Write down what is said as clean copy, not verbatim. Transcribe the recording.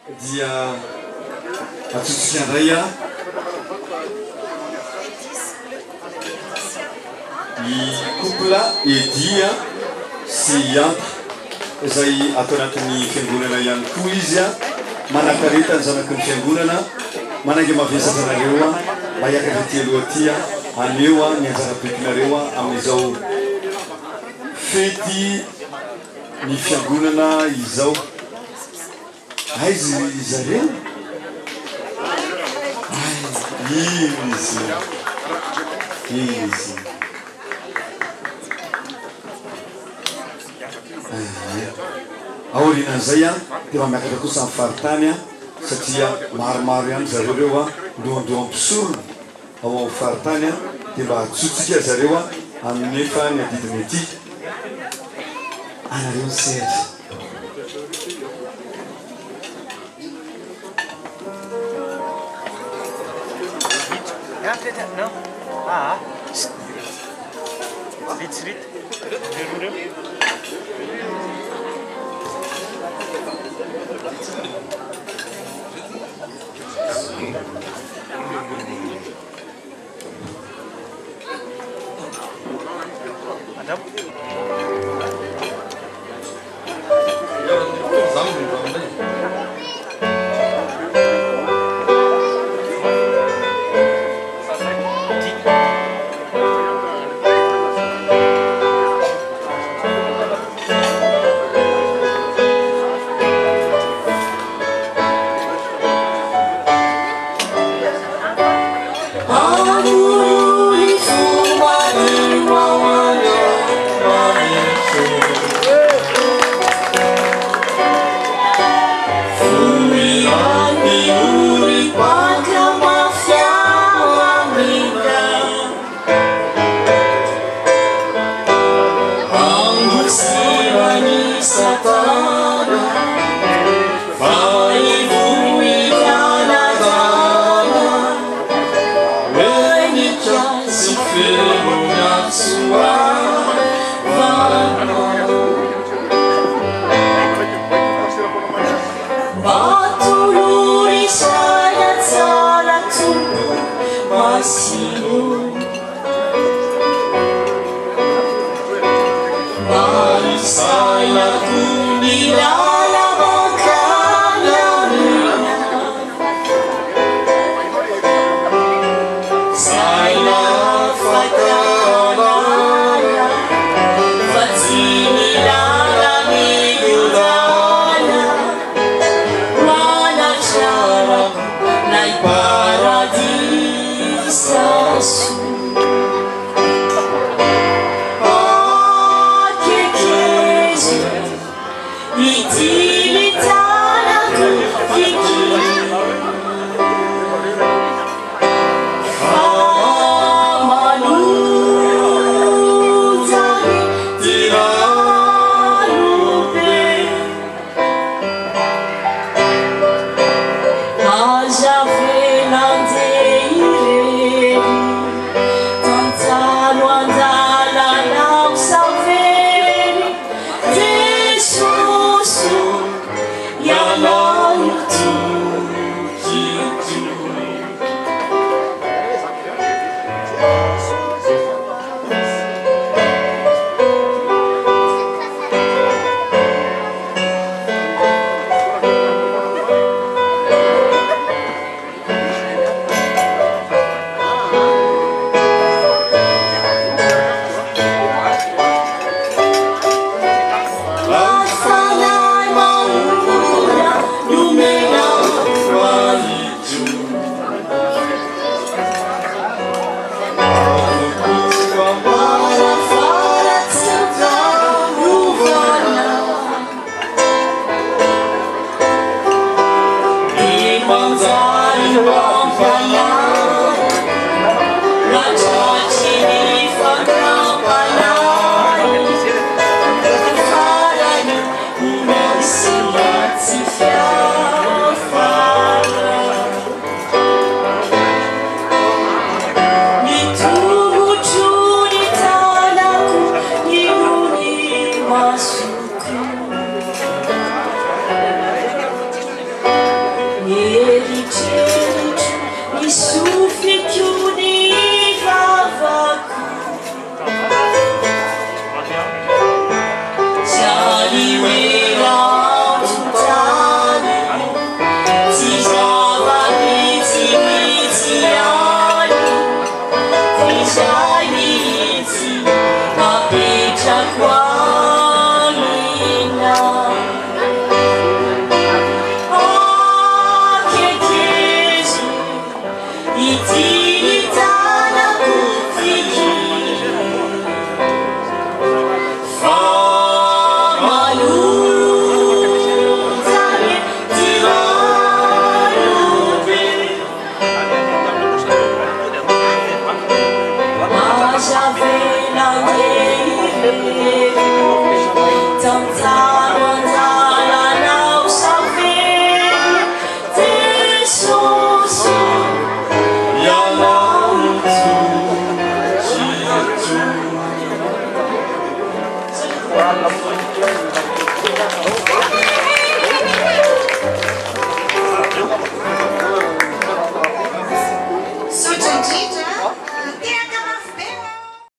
dia atsotsika andray a i couple edia sy anta izay atao anatin'ny fiangonana ihany koa izy a manakareta ny zanaky ny fiangonana manangy mavesatra anareo a mba hiakavety aloha ty a aneo a ny anjara-bekinareo a amin'izao fety ny fiangonana izao aizy zareo izy aorinan'izay a dia mba miakatra kosa amin'ny faritany a satria maromaro ihany zareo reo a ndohandoha ampisorona ao amin'ny faritany a dia mba atsotsika zareo a amin'nefa ny adidiny ety anareo ny serry No? Rit. Adam? Thank you.